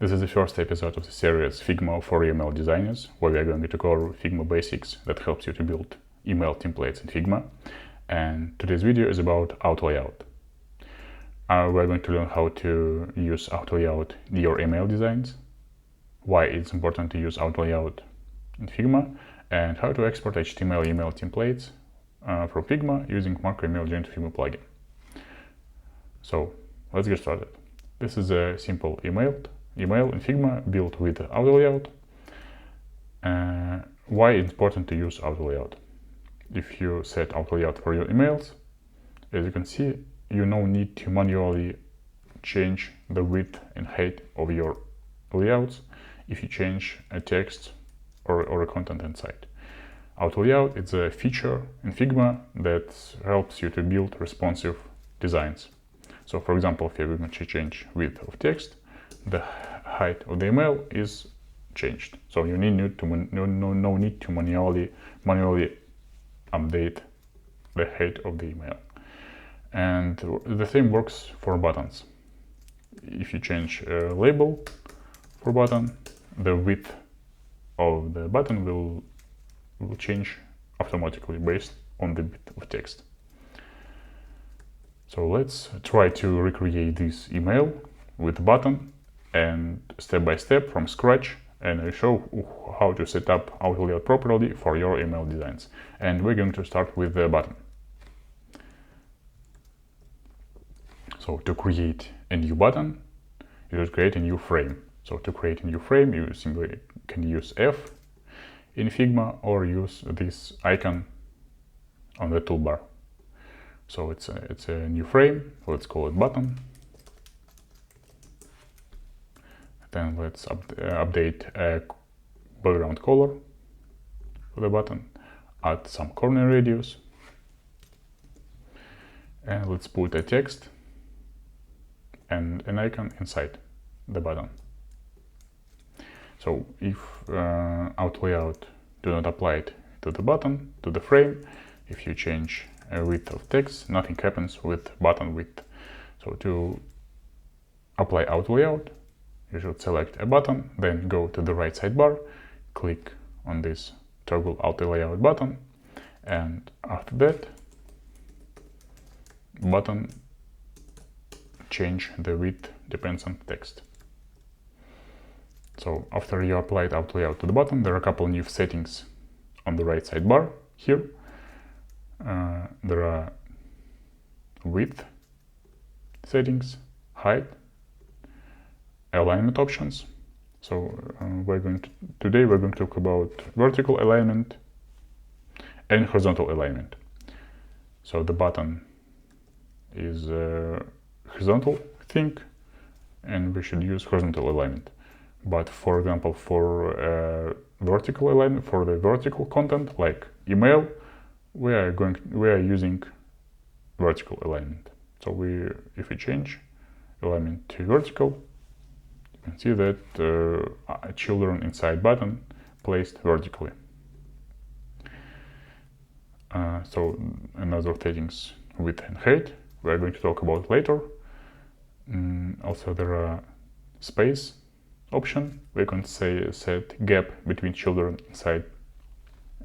This is the first episode of the series Figma for email designers, where we are going to cover Figma basics that helps you to build email templates in Figma. And today's video is about auto layout. We're going to learn how to use auto layout in your email designs, why it's important to use auto layout in Figma, and how to export HTML email templates from Figma using macro email to Figma plugin. So let's get started. This is a simple email in Figma built with auto layout. Why it's important to use auto layout? If you set auto layout for your emails, as you can see, you no need to manually change the width and height of your layouts if you change a text or a content inside. Auto layout is a feature in Figma that helps you to build responsive designs. So for example, if you're going to change width of text, the height of the email is changed. So you need to no need to manually update the height of the email. And the same works for buttons. If you change a label for button, the width of the button will change automatically based on the bit of text. So let's try to recreate this email with button and step by step from scratch, and I show how to set up auto layout properly for your email designs. And we're going to start with the button. So to create a new button, you just create a new frame. So to create a new frame, you simply can use F in Figma or use this icon on the toolbar. So it's a new frame. Let's call it button. Then let's update a background color for the button, add some corner radius, and let's put a text and an icon inside the button. So if auto layout do not apply it to the button, to the frame, if you change a width of text, nothing happens with button width. So to apply auto layout, you should select a button, then go to the right sidebar, click on this toggle auto layout button, and after that, button change the width depends on text. So after you applied auto layout to the button, there are a couple new settings on the right sidebar here. There are width settings, height, alignment options. So today we're going to talk about vertical alignment and horizontal alignment. So the button is a horizontal thing, and we should use horizontal alignment. But for example, for vertical alignment, for the vertical content like email, we are using vertical alignment. So if we change alignment to vertical, you can see that children inside button placed vertically. So another settings width and height we are going to talk about later. Also there are space option. We can set gap between children inside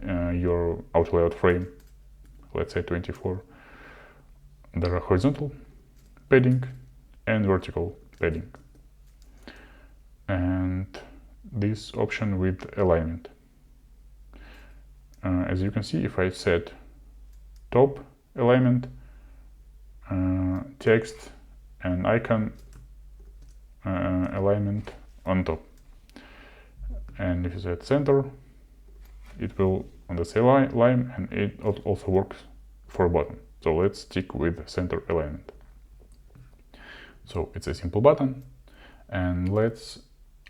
your auto layout frame, let's say 24. There are horizontal padding and vertical padding, and this option with alignment. As you can see, if I set top alignment, text and icon alignment on top, and if you set center, it will on the same line, and it also works for button. So let's stick with center alignment. So it's a simple button, and let's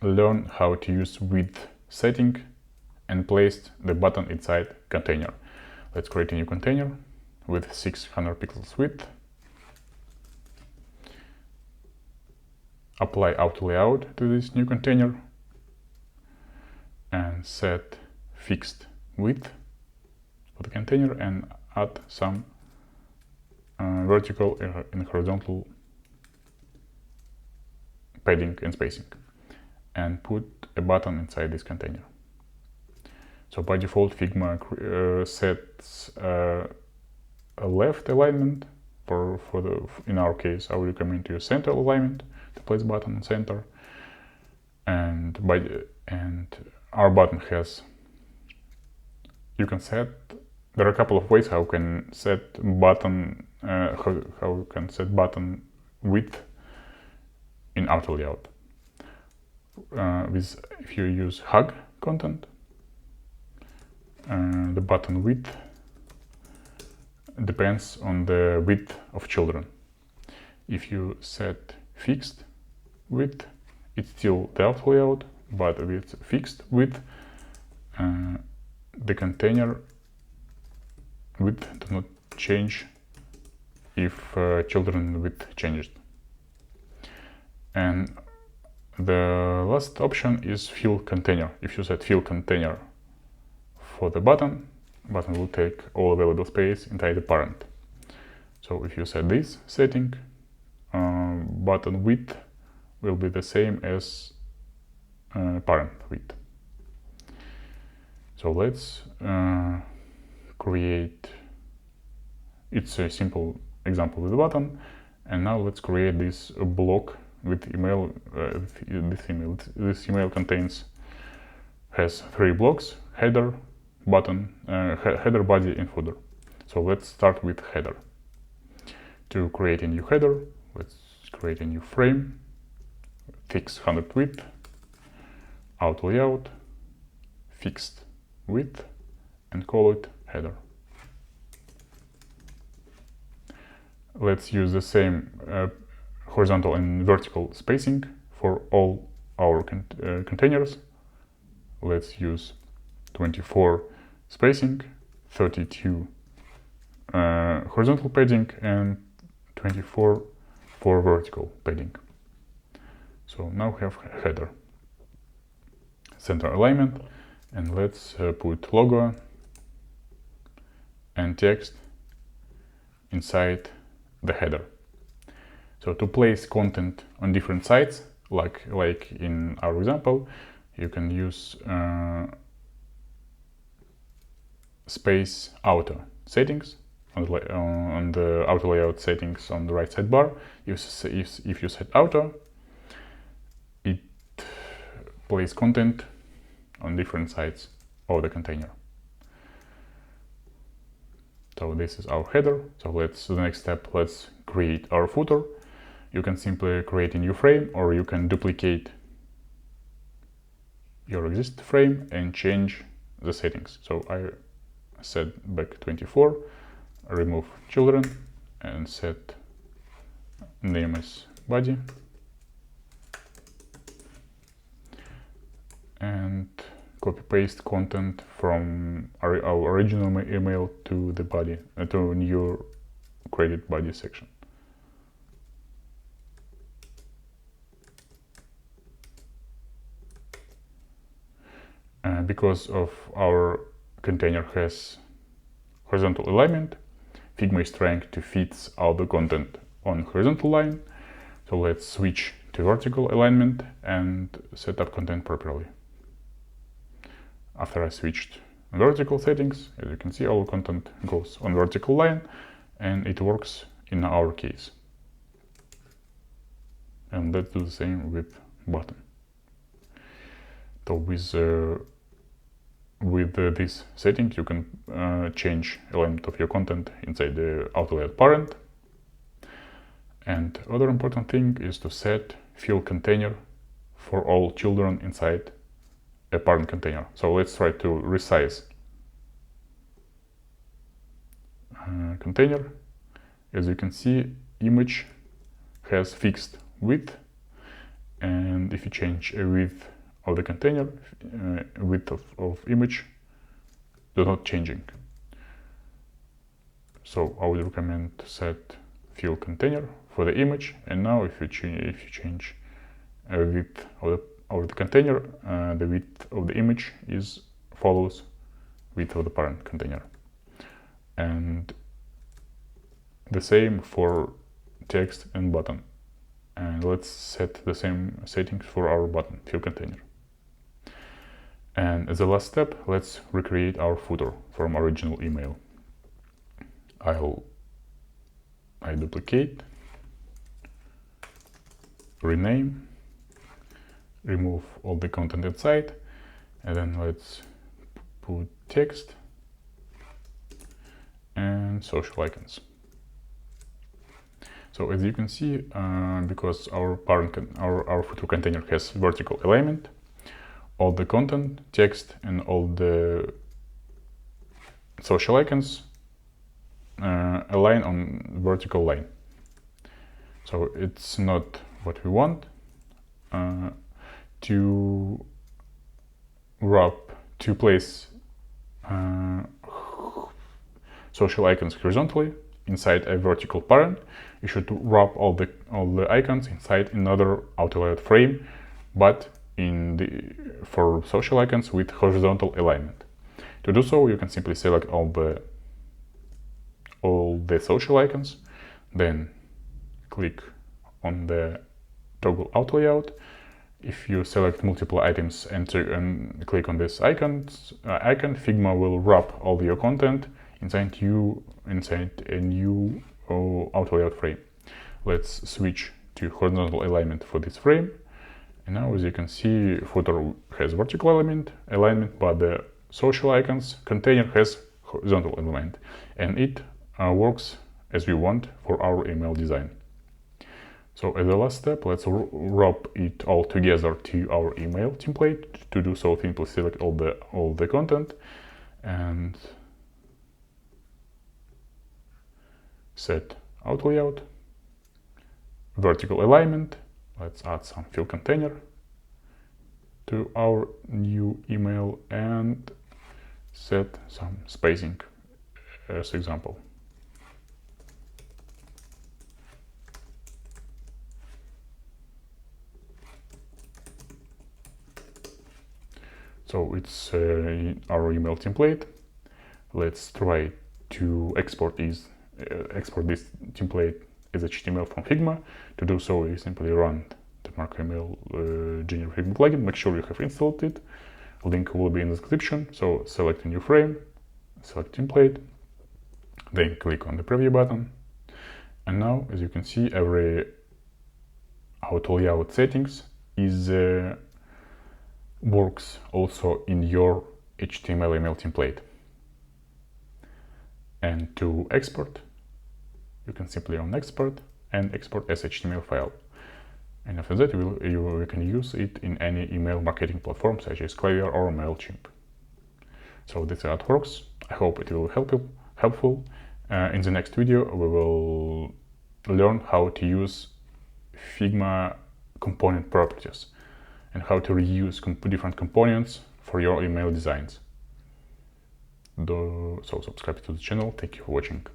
learn how to use width setting and place the button inside container. Let's create a new container with 600 pixels width. Apply auto layout to this new container and set fixed width for the container and add some vertical and horizontal padding and spacing. and put a button inside this container. So by default, Figma sets a left alignment in our case. I would recommend to use center alignment to place button in center. And our button has, you can set, there are a couple of ways how you can set button, how you can set button width in auto layout. If you use hug content, the button width depends on the width of children. If you set fixed width, it's still the auto layout, but with fixed width, the container width does not change if children width changed. And the last option is fill container. If you set fill container for the button will take all available space inside the parent. So if you set this setting, button width will be the same as parent width. So let's create, it's a simple example with the button, and now let's create this block with email. This email has 3 blocks: header, button, header, body, and footer. So let's start with header. To create a new header, let's create a new frame, fixed 100 width, auto layout, fixed width, and call it header. Let's use the same horizontal and vertical spacing for all our containers. Let's use 24 spacing, 32 horizontal padding, and 24 for vertical padding. So now we have header, center alignment, and let's put logo and text inside the header. So to place content on different sites, like in our example, you can use space auto settings on the auto layout settings on the right sidebar. If you set auto, it places content on different sides of the container. So this is our header. So the next step, let's create our footer. You can simply create a new frame, or you can duplicate your existing frame and change the settings. So I set back 24, remove children, and set name as body, and copy paste content from our original email to the body, to new created body section. Because of our container has horizontal alignment, Figma is trying to fit all the content on horizontal line. So let's switch to vertical alignment and set up content properly. After I switched vertical settings, as you can see, all content goes on vertical line, and it works in our case. And let's do the same with button. So with this setting, you can change element of your content inside the auto layout parent. And other important thing is to set fill container for all children inside a parent container. So let's try to resize container. As you can see, image has fixed width, and if you change a width of the container, width of image does not changing. So I would recommend to set fill container for the image, and now if you change a width of the container, the width of the image follows width of the parent container. And the same for text and button. and let's set the same settings for our button field container. And as a last step, let's recreate our footer from original email. I duplicate, rename, remove all the content inside, and then let's put text and social icons. So as you can see, because our footer container has vertical alignment, all the content, text, and all the social icons align on vertical line. So it's not what we want. To place social icons horizontally inside a vertical parent, you should wrap all the icons inside another auto-layout frame, but for social icons with horizontal alignment. To do so, you can simply select all the social icons, then click on the toggle auto layout. If you select multiple items and click on this icon, Figma will wrap all your content inside a new auto layout frame. Let's switch to horizontal alignment for this frame. And now, as you can see, footer has vertical alignment, but the social icons container has horizontal alignment, and it works as we want for our email design. So as a last step, let's wrap it all together to our email template. To do so, simply select all the content and set auto layout, vertical alignment. Let's add some field container to our new email and set some spacing as example. So it's our email template. Let's try to export this template as HTML from Figma. To do so, you simply run the MacroML Junior Figma plugin. Make sure you have installed it. Link will be in the description. So select a new frame, select template, then click on the preview button. And now, as you can see, every auto layout settings works also in your HTML template. And to export, you can simply on export and export as HTML file. And after that, you can use it in any email marketing platform such as Klaviyo or MailChimp. So that's how it works. I hope it will helpful. In the next video, we will learn how to use Figma component properties and how to reuse different components for your email designs. So subscribe to the channel. Thank you for watching.